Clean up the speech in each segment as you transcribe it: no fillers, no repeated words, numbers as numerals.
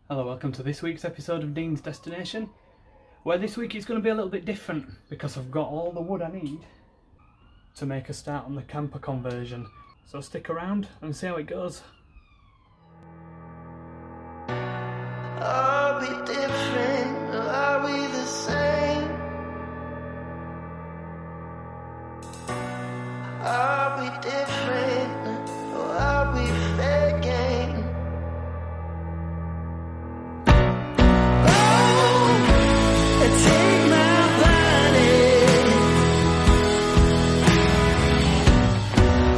Hello, welcome to this week's episode of Dean's Destination, where this week it's going to be a little bit different because I've got all the wood I need to make a start on the camper conversion. So stick around and see how it goes. Are we different or are we the same? Are we different or are we faking? Oh, take my body.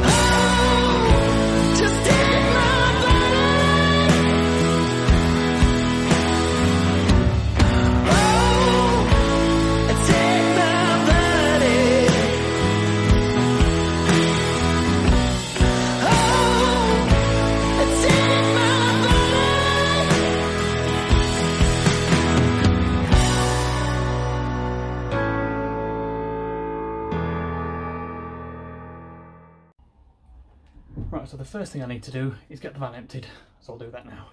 Oh, just take my body. Oh, take my body. Oh, take my body. Right, so the first thing I need to do is get the van emptied, so I'll do that now.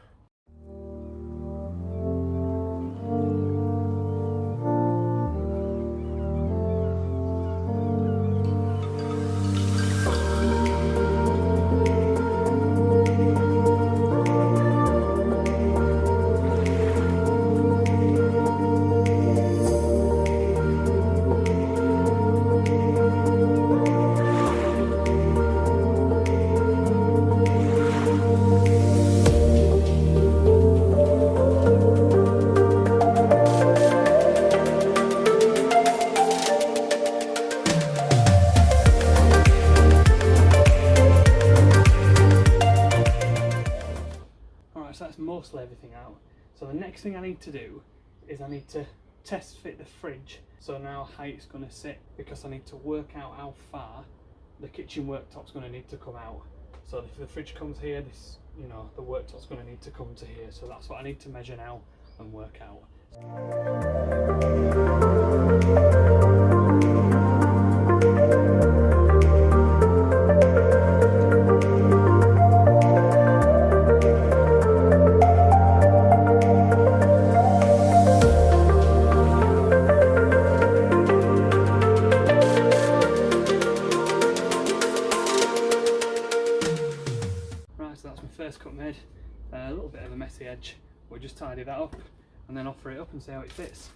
Alright, so that's mostly everything out. So the next thing I need to do is I need to test fit the fridge, so now how it's going to sit, because I need to work out how far the kitchen worktop's going to need to come out. So if the fridge comes here, this, you know, the worktop's going to need to come to here. So that's what I need to measure now and work out. Right, so that's my first cut made. A little bit of a messy edge. We'll just tidy that up and then offer it up and see how it fits.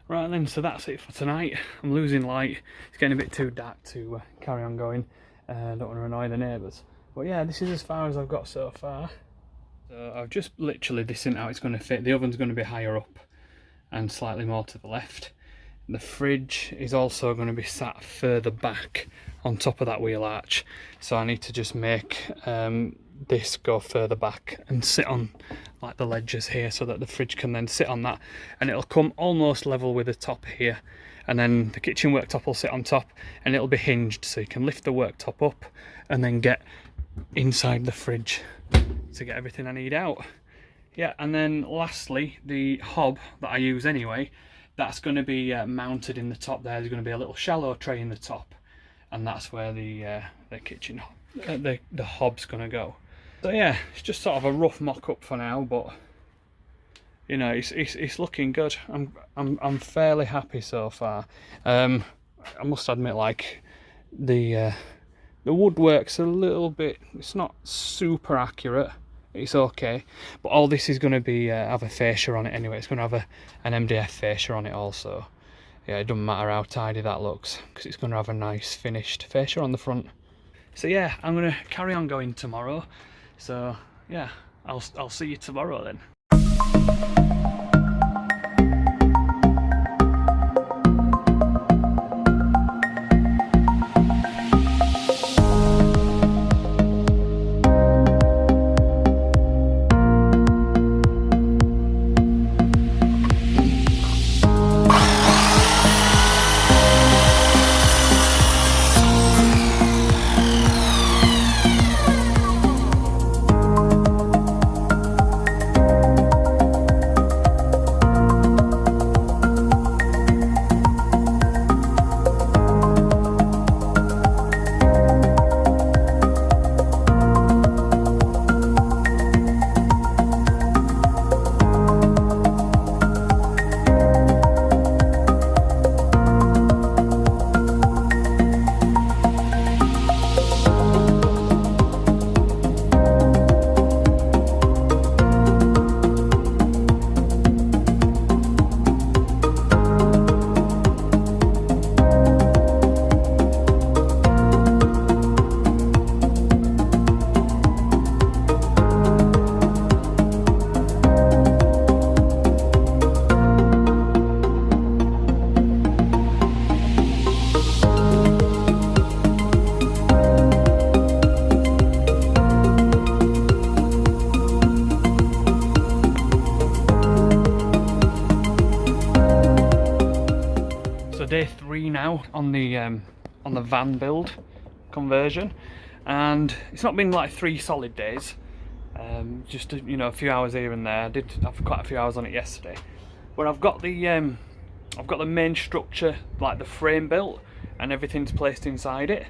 Right then, so that's it for tonight. I'm losing light. It's getting a bit too dark to carry on going. Don't want to annoy the neighbours. But yeah, this is as far as I've got so far. So I've just literally, this isn't how it's going to fit. The oven's going to be higher up and slightly more to the left. The fridge is also going to be sat further back on top of that wheel arch. So I need to just make this go further back and sit on like the ledges here, so that the fridge can then sit on that, and it'll come almost level with the top here, and then the kitchen worktop will sit on top and it'll be hinged, so you can lift the worktop up and then get inside the fridge to get everything I need out. Yeah, and then lastly, the hob that I use anyway, that's going to be mounted in the top there. There's going to be a little shallow tray in the top, and that's where the kitchen the hob's going to go. So yeah, it's just sort of a rough mock-up for now, but you know, it's looking good. I'm fairly happy so far. I must admit, like the woodwork's a little bit, it's not super accurate. It's okay, but all this is going to be have a fascia on it anyway. It's going to have an MDF fascia on it also. Yeah, it doesn't matter how tidy that looks because it's going to have a nice finished fascia on the front. So yeah, I'm going to carry on going tomorrow. So yeah, I'll see you tomorrow then. Day 3 now on the van build conversion, and it's not been like 3 solid days, just you know, a few hours here and there. I did have quite a few hours on it yesterday, but I've got the main structure, like the frame built, and everything's placed inside it.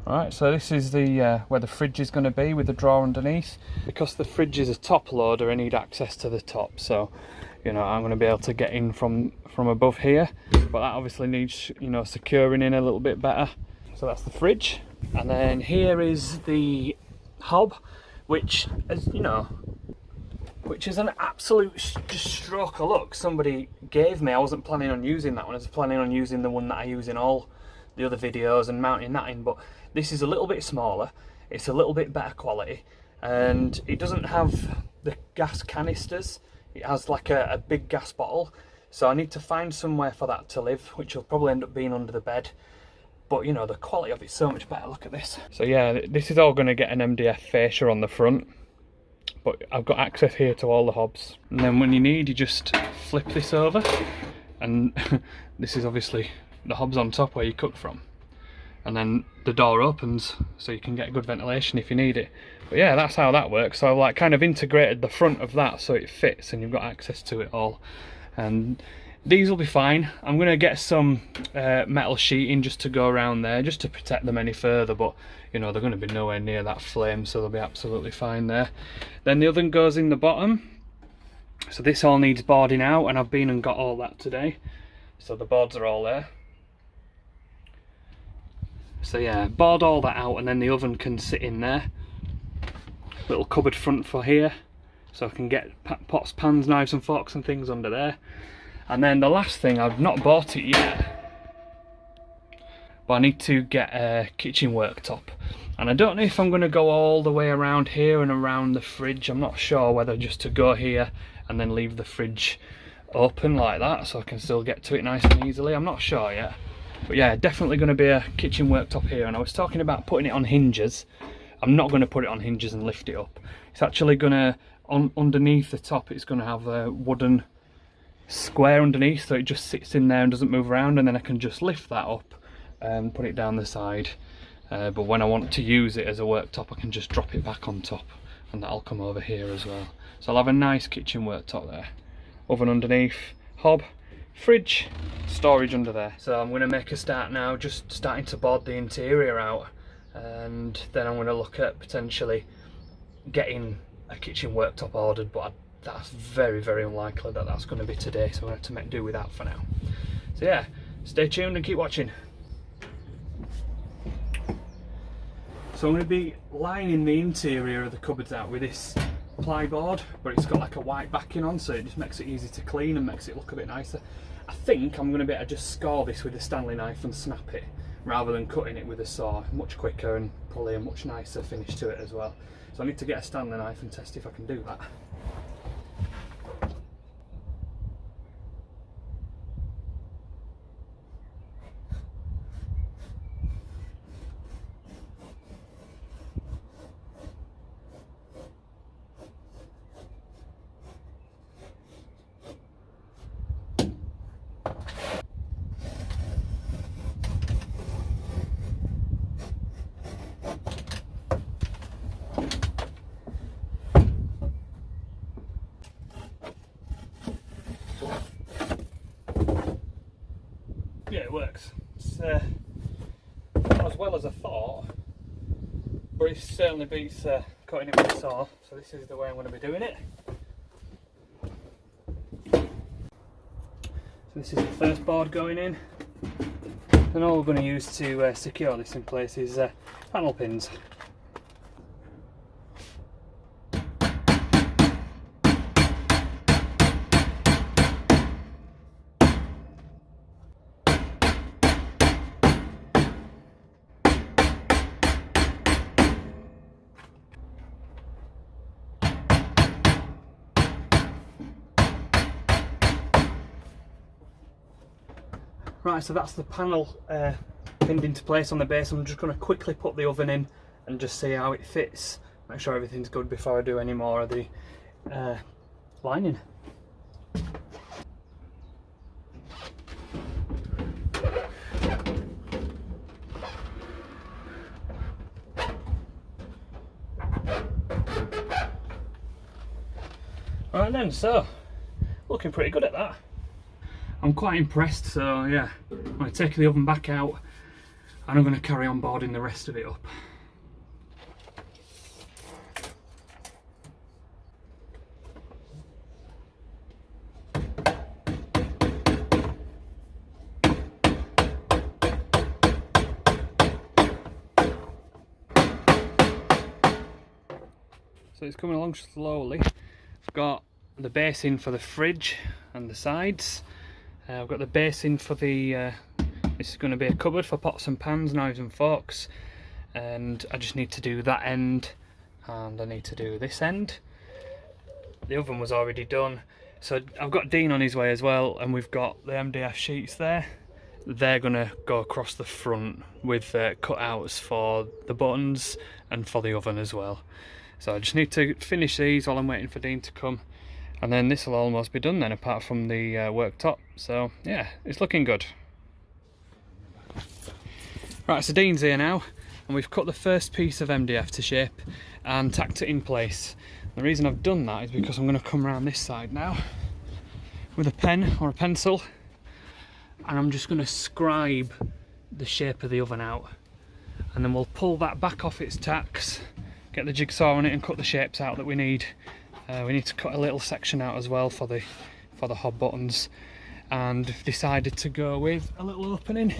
Alright, so this is the where the fridge is going to be, with the drawer underneath. Because the fridge is a top loader, I need access to the top, so you know, I'm going to be able to get in from above here, but that obviously needs, you know, securing in a little bit better. So that's the fridge, and then here is the hob, which is, you know, which is an absolute just stroke of luck somebody gave me. I wasn't planning on using that one. I was planning on using the one that I use in all the other videos and mounting that in, but this is a little bit smaller, it's a little bit better quality, and it doesn't have the gas canisters. It has like a big gas bottle, so I need to find somewhere for that to live, which will probably end up being under the bed. But you know, the quality of it's so much better. Look at this. So yeah, this is all going to get an MDF fascia on the front, but I've got access here to all the hobs. And then when you need, you just flip this over, and this is obviously the hobs on top where you cook from, and then the door opens so you can get good ventilation if you need it. But yeah, that's how that works. So I've like kind of integrated the front of that so it fits and you've got access to it all. And these will be fine. I'm going to get some metal sheeting just to go around there, just to protect them any further, but you know, they're going to be nowhere near that flame, so they'll be absolutely fine there. Then the oven goes in the bottom, so this all needs boarding out, and I've been and got all that today, so the boards are all there. So yeah, board all that out, and then the oven can sit in there. Little cupboard front for here, so I can get pots, pans, knives and forks and things under there. And then the last thing, I've not bought it yet, but I need to get a kitchen worktop. And I don't know if I'm going to go all the way around here and around the fridge. I'm not sure whether just to go here and then leave the fridge open like that so I can still get to it nice and easily. I'm not sure yet. But yeah, definitely going to be a kitchen worktop here. And I was talking about putting it on hinges. I'm not going to put it on hinges and lift it up. It's actually going to, underneath the top, it's going to have a wooden square underneath, so it just sits in there and doesn't move around, and then I can just lift that up and put it down the side. But when I want to use it as a worktop, I can just drop it back on top, and that'll come over here as well. So I'll have a nice kitchen worktop there. Oven underneath, hob, fridge, storage under there. So I'm going to make a start now, just starting to board the interior out, and then I'm going to look at potentially getting a kitchen worktop ordered, but that's very, very unlikely that that's going to be today, so I'm going to have to make do with that for now. So yeah, stay tuned and keep watching. So I'm going to be lining the interior of the cupboards out with this plyboard, but it's got like a white backing on, so it just makes it easy to clean and makes it look a bit nicer. I think I'm going to be able to just score this with a Stanley knife and snap it, rather than cutting it with a saw. Much quicker and probably a much nicer finish to it as well. So I need to get a Stanley knife and test if I can do that. Yeah, it works. It's not as well as I thought, but it certainly beats cutting it with a saw. So this is the way I'm going to be doing it. So this is the first board going in, and all we're going to use to secure this in place is panel pins. Right, so that's the panel pinned into place on the base. I'm just going to quickly put the oven in and just see how it fits. Make sure everything's good before I do any more of the lining. Right then, so looking pretty good at that. I'm quite impressed, so yeah, I'm going to take the oven back out and I'm going to carry on boarding the rest of it up. So it's coming along slowly. I've got the basin for the fridge and the sides. I've got the basin for the, this is going to be a cupboard for pots and pans, knives and forks, and I just need to do that end and I need to do this end. The oven was already done, so I've got Dean on his way as well, and we've got the MDF sheets there. They're going to go across the front with cutouts for the buttons and for the oven as well. So I just need to finish these while I'm waiting for Dean to come. And then this will almost be done then, apart from the worktop. So yeah, it's looking good. Right, so Dean's here now, and we've cut the first piece of MDF to shape and tacked it in place. The reason I've done that is because I'm going to come around this side now with a pen or a pencil, and I'm just going to scribe the shape of the oven out, and then we'll pull that back off its tacks, get the jigsaw on it and cut the shapes out that we need. We need to cut a little section out as well for the hob buttons, and we've decided to go with a little opening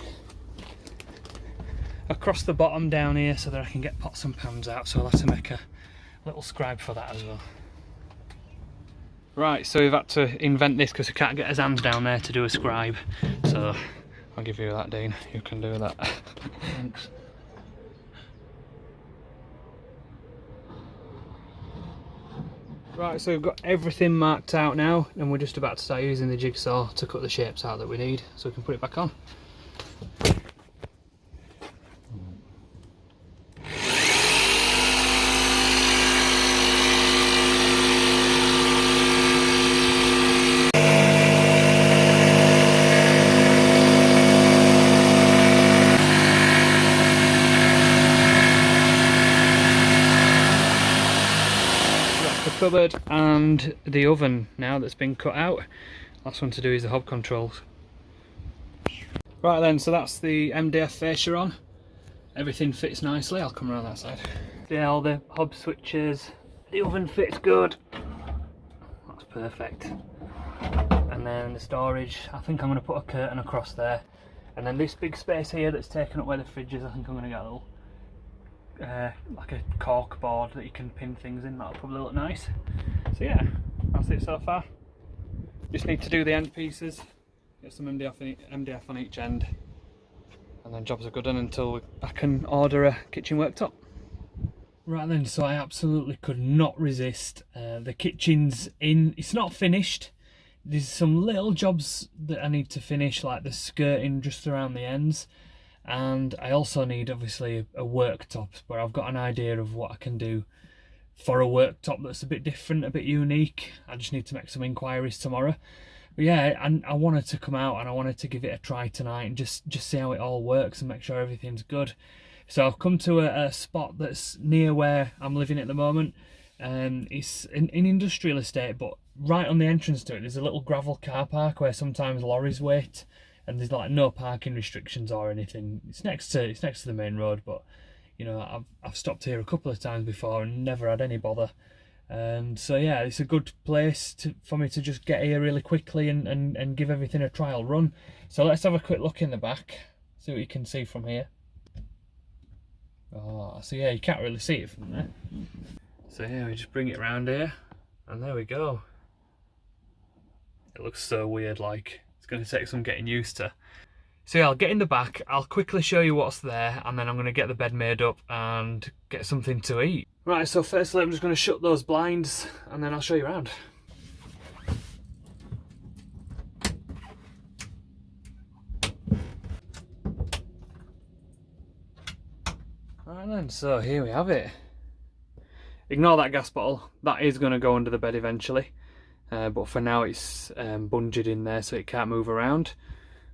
across the bottom down here so that I can get pots and pans out, so I'll have to make a little scribe for that as well. Right, so we've had to invent this because we can't get his hands down there to do a scribe, so I'll give you that, Dean, you can do that. Thanks. Right, so we've got everything marked out now, and we're just about to start using the jigsaw to cut the shapes out that we need so we can put it back on. Cupboard and the oven now that's been cut out. Last one to do is the hob controls. Right then, so that's the MDF fascia on. Everything fits nicely. I'll come around that side. Yeah, all the hob switches. The oven fits good. That's perfect. And then the storage, I think I'm going to put a curtain across there. And then this big space here that's taken up where the fridge is, I think I'm going to get a little like a cork board that you can pin things in. That'll probably look nice. So yeah, that's it so far. Just need to do the end pieces, get some MDF on each end, and then jobs are good done until I can order a kitchen worktop. Right then, so I absolutely could not resist. The kitchen's in, it's not finished. There's some little jobs that I need to finish, like the skirting just around the ends. And I also need, obviously, a worktop, but I've got an idea of what I can do for a worktop that's a bit different, a bit unique. I just need to make some inquiries tomorrow. But yeah, and I wanted to come out and I wanted to give it a try tonight and just see how it all works and make sure everything's good. So I've come to a spot that's near where I'm living at the moment. It's an industrial estate, but right on the entrance to it, there's a little gravel car park where sometimes lorries wait, and there's like no parking restrictions or anything. It's next to the main road, but you know, I've stopped here a couple of times before and never had any bother. So yeah, it's a good place for me to just get here really quickly and give everything a trial run. So let's have a quick look in the back, see what you can see from here. Oh, so yeah, you can't really see it from there. So yeah, we just bring it around here, and there we go. It looks so weird, like it's going to take some getting used to. So yeah, I'll get in the back, I'll quickly show you what's there, and then I'm going to get the bed made up and get something to eat. Right, so firstly I'm just going to shut those blinds, and then I'll show you around. Right then, so here we have it. Ignore that gas bottle, that is going to go under the bed eventually, but for now it's bunged in there so it can't move around.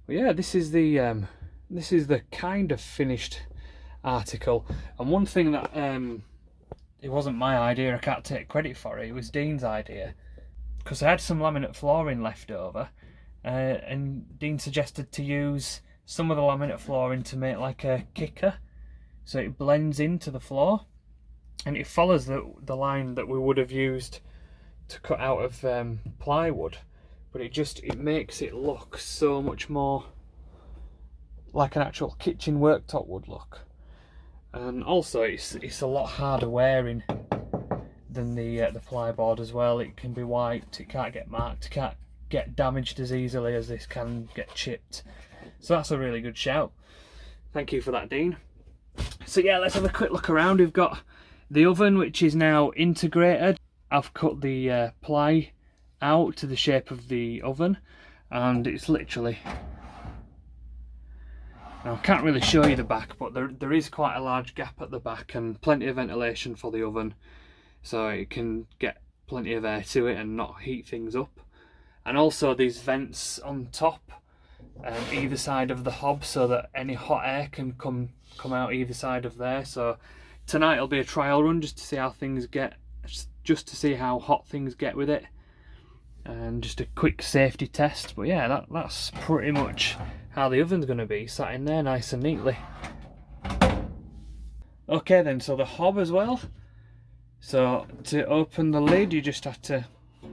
But yeah, this is the kind of finished article. And one thing that it wasn't my idea, I can't take credit for it, it was Dean's idea, because I had some laminate flooring left over, and Dean suggested to use some of the laminate flooring to make like a kicker, so it blends into the floor and it follows the line that we would have used to cut out of plywood, but it makes it look so much more like an actual kitchen worktop would look. And also it's a lot harder wearing than the plyboard as well. It can be wiped, it can't get marked, it can't get damaged as easily as this can get chipped. So that's a really good shout. Thank you for that, Dean. So yeah, let's have a quick look around. We've got the oven, which is now integrated. I've cut the ply out to the shape of the oven, and it's literally, now I can't really show you the back, but there is quite a large gap at the back and plenty of ventilation for the oven, so it can get plenty of air to it and not heat things up. And also these vents on top, either side of the hob, so that any hot air can come out either side of there. So tonight will be a trial run just to see how things get, just to see how hot things get with it, and just a quick safety test. But yeah, that's pretty much how the oven's going to be, sat in there nice and neatly. Okay then, so the hob as well. So to open the lid, you just have to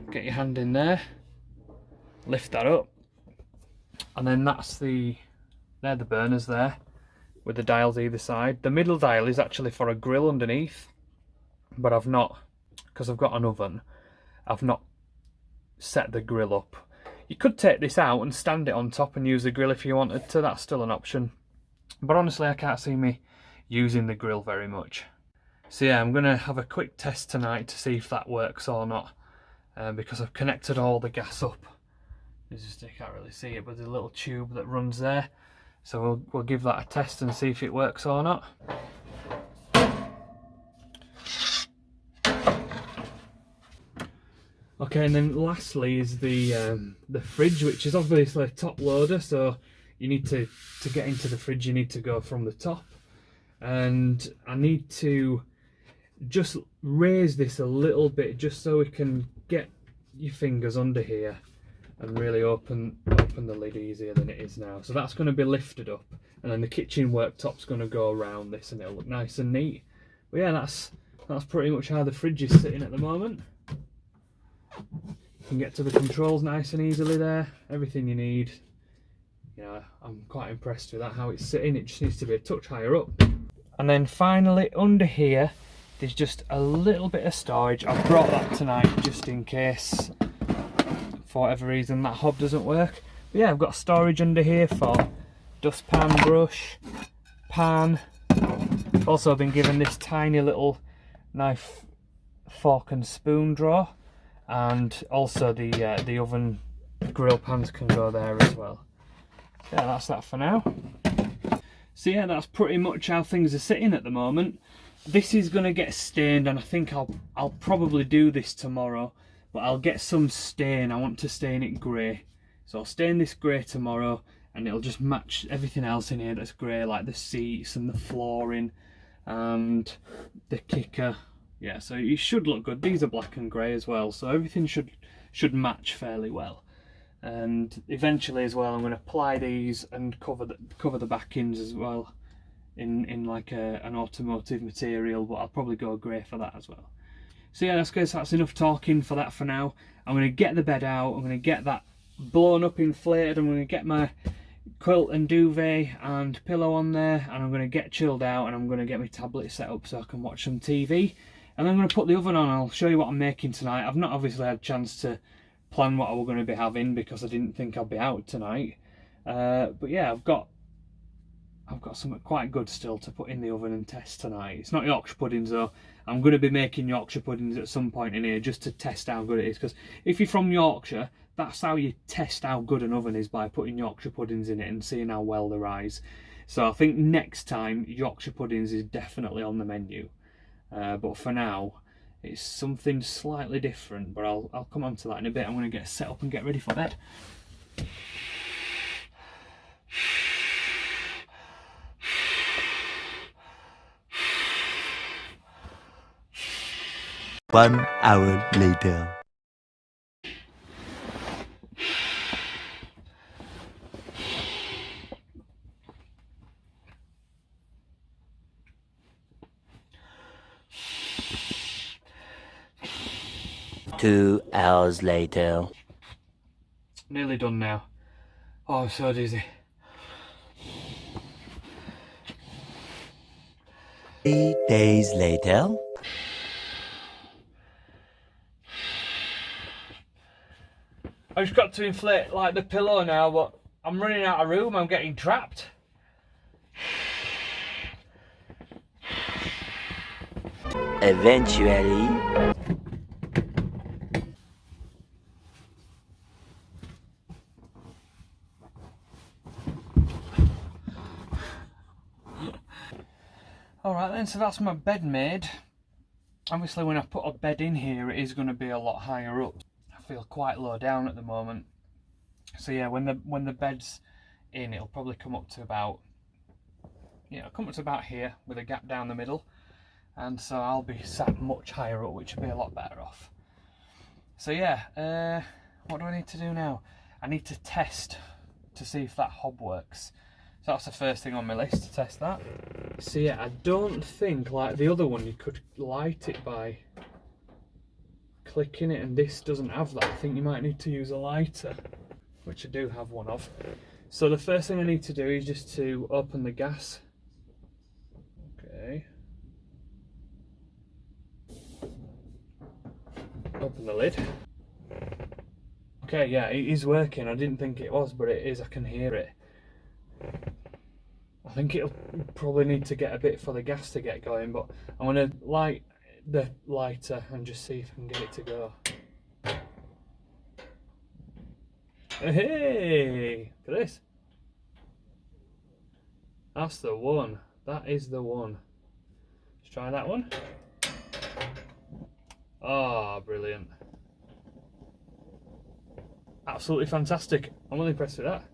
get your hand in there, lift that up, and then they're the burners there with the dials either side. The middle dial is actually for a grill underneath, but I've not, because I've got an oven, I've not set the grill up. You could take this out and stand it on top and use the grill if you wanted to, that's still an option. But honestly, I can't see me using the grill very much. So yeah, I'm going to have a quick test tonight to see if that works or not, because I've connected all the gas up. You can't really see it, but there's a little tube that runs there. So we'll give that a test and see if it works or not. Okay, and then lastly is the fridge, which is obviously a top loader, so you need to get into the fridge, you need to go from the top. And I need to just raise this a little bit, just so we can get your fingers under here and really open the lid easier than it is now. So that's going to be lifted up, and then the kitchen worktop's going to go around this and it'll look nice and neat. But yeah, that's pretty much how the fridge is sitting at the moment. You can get to the controls nice and easily there, everything you need. You know, I'm quite impressed with that, how it's sitting. It just needs to be a touch higher up. And then finally under here there's just a little bit of storage. I've brought that tonight just in case for whatever reason that hob doesn't work. But yeah, I've got storage under here for dustpan, brush, pan. Also been given this tiny little knife, fork and spoon drawer, and also the oven grill pans can go there as well. Yeah, that's that for now. So yeah, that's pretty much how things are sitting at the moment. This is going to get stained, and I think I'll probably do this tomorrow, but I'll get some stain. I want to stain it grey, so I'll stain this grey tomorrow, and it'll just match everything else in here that's grey, like the seats and the flooring and the kicker. Yeah, so it should look good. These are black and grey as well, so everything should match fairly well. And eventually as well, I'm going to apply these and cover the backings as well in like an automotive material, but I'll probably go grey for that as well. So yeah, that's enough talking for that for now. I'm going to get the bed out, I'm going to get that blown up, inflated, I'm going to get my quilt and duvet and pillow on there, and I'm going to get chilled out, and I'm going to get my tablet set up so I can watch some TV, and I'm going to put the oven on. I'll show you what I'm making tonight. I've not obviously had a chance to plan what I was going to be having because I didn't think I'd be out tonight, but yeah, I've got something quite good still to put in the oven and test tonight. It's not Yorkshire puddings though. I'm going to be making Yorkshire puddings at some point in here just to test how good it is, because if you're from Yorkshire, that's how you test how good an oven is, by putting Yorkshire puddings in it and seeing how well they rise. So I think next time Yorkshire puddings is definitely on the menu, but for now it's something slightly different, but I'll come on to that in a bit. I'm going to get set up and get ready for bed. 1 hour later. Two hours later. Nearly done now. Oh, I'm so dizzy. 3 days later. I just got to inflate like the pillow now, but I'm running out of room. I'm getting trapped. Eventually. Alright then, so that's my bed made. Obviously when I put a bed in here, it is going to be a lot higher up. I feel quite low down at the moment. So yeah, when the bed's in, it'll probably come up to about, come up to about here with a gap down the middle. And so I'll be sat much higher up, which will be a lot better off. So yeah, what do I need to do now? I need to test to see if that hob works. So that's the first thing on my list, to test that. So yeah, I don't think, like the other one, you could light it by clicking it, and this doesn't have that. I think you might need to use a lighter, which I do have one of. So the first thing I need to do is just to open the gas. Okay. Open the lid. Okay, yeah, it is working. I didn't think it was, but it is. I can hear it. I think it'll probably need to get a bit for the gas to get going, but I'm going to light the lighter and just see if I can get it to go. Hey, look at this. That's the one. That is the one. Let's try that one. Ah, oh, brilliant. Absolutely fantastic. I'm really impressed with that.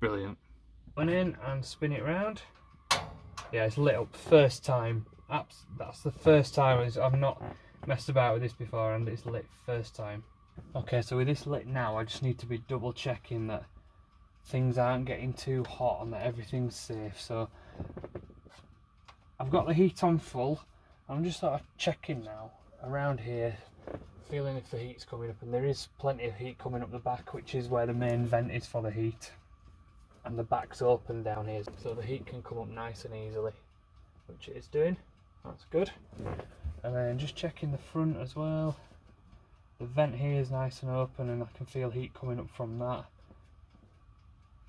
Brilliant. Went in and spin it round. Yeah, it's lit up first time. That's the first time. I've not messed about with this before, and it's lit first time. Okay, so with this lit now, I just need to be double checking that things aren't getting too hot and that everything's safe. So I've got the heat on full. I'm just sort of checking now around here, feeling if the heat's coming up, and there is plenty of heat coming up the back, which is where the main vent is for the heat. And the back's open down here, so the heat can come up nice and easily, which it is doing. That's good. And then just checking the front as well. The vent here is nice and open, and I can feel heat coming up from that.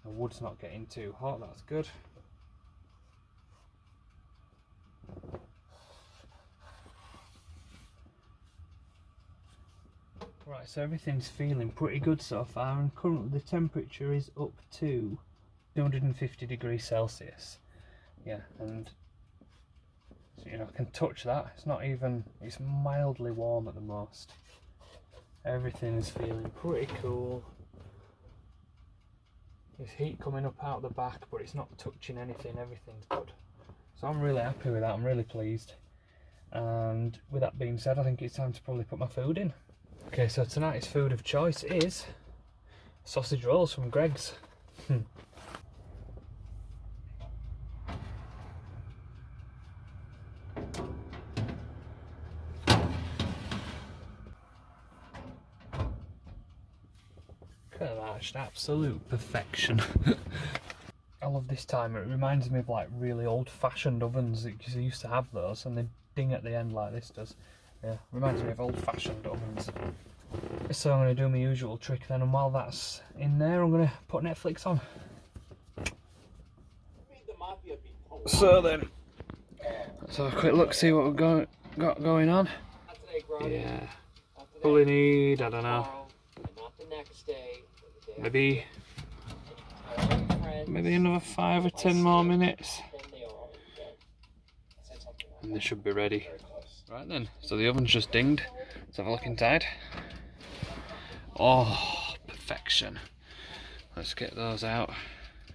The wood's not getting too hot, that's good. Right, so everything's feeling pretty good so far, and currently the temperature is up to 250 degrees Celsius. Yeah, and so, you know, I can touch that. It's not even, it's mildly warm at the most. Everything is feeling pretty cool. There's heat coming up out the back, but it's not touching anything. Everything's good. So I'm really happy with that. I'm really pleased. And with that being said, I think it's time to probably put my food in. Okay, so tonight's food of choice is sausage rolls from Greggs. Look at that, just absolute perfection. I love this timer. It reminds me of like really old-fashioned ovens, because I used to have those and they ding at the end like this does. Yeah, reminds me of old-fashioned ovens. So I'm going to do my usual trick then, and while that's in there I'm going to put Netflix on. So then, let's have a quick look, see what we've got going on. Yeah, probably need, I don't know, maybe another 5 or 10 more minutes and they should be ready. Right then, so the oven's just dinged. Let's have a look inside. Oh, perfection. Let's get those out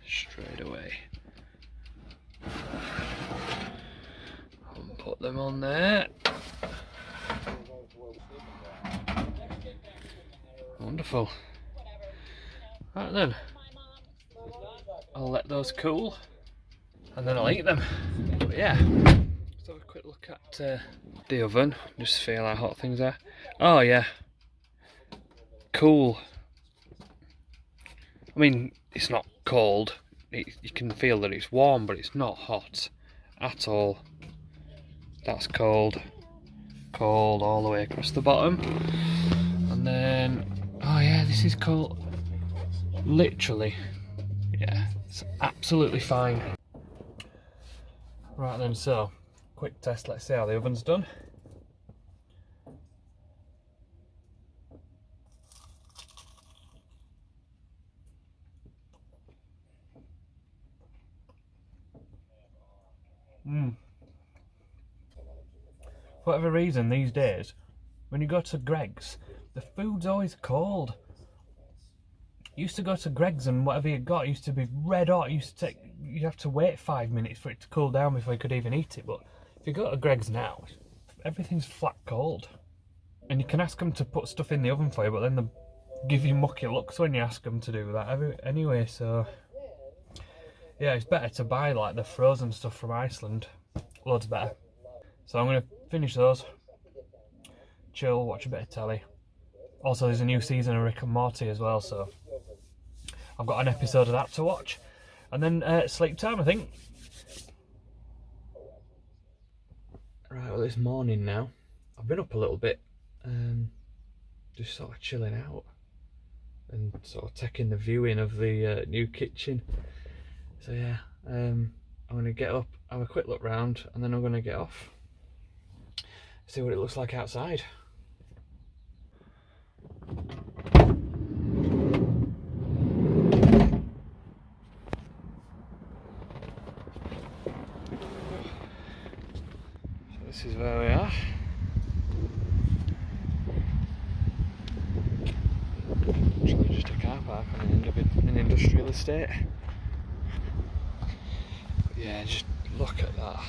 straight away and put them on there. Wonderful. Right then, I'll let those cool and then I'll eat them. But yeah, let's have a quick look at the oven, just feel how hot things are. Oh yeah, cool. I mean, it's not cold, you can feel that it's warm, but it's not hot at all. That's cold. Cold all the way across the bottom. And then, oh yeah, this is cold. Literally, yeah, it's absolutely fine. Right then, so, quick test, let's see how the oven's done. For whatever reason these days, when you go to Greggs, the food's always cold. Used to go to Greggs and whatever you got used to be red hot. You'd have to wait 5 minutes for it to cool down before you could even eat it. But if you go to Greggs now, everything's flat cold. And you can ask them to put stuff in the oven for you, but then they give you mucky looks when you ask them to do that anyway. So yeah, it's better to buy like the frozen stuff from Iceland. Loads better. So I'm going to finish those, chill, watch a bit of telly. Also, there's a new season of Rick and Morty as well, so I've got an episode of that to watch. And then sleep time, I think. Right, well, it's morning now. I've been up a little bit, just sort of chilling out and sort of taking the view in of the new kitchen. So yeah, I'm going to get up, have a quick look round, and then I'm going to get off. See what it looks like outside. So this is where we are. Actually just a car park on the end of an industrial estate. But yeah, just look at that.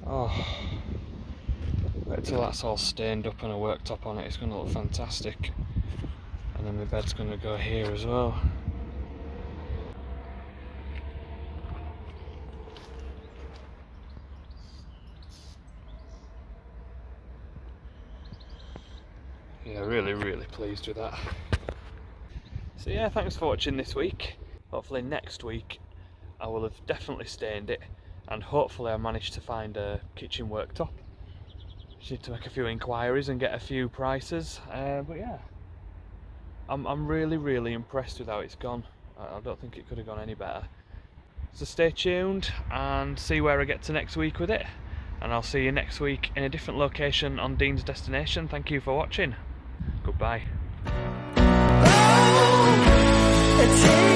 Oh, wait till that's all stained up and a worktop on it, it's going to look fantastic. And then my bed's going to go here as well. Yeah, really pleased with that. So yeah, thanks for watching this week. Hopefully next week I will have definitely stained it, and hopefully I managed to find a kitchen worktop. Just need to make a few inquiries and get a few prices, but yeah, I'm really impressed with how it's gone. I don't think it could have gone any better. So stay tuned and see where I get to next week with it. And I'll see you next week in a different location on Dean's Destination. Thank you for watching. Goodbye. Oh,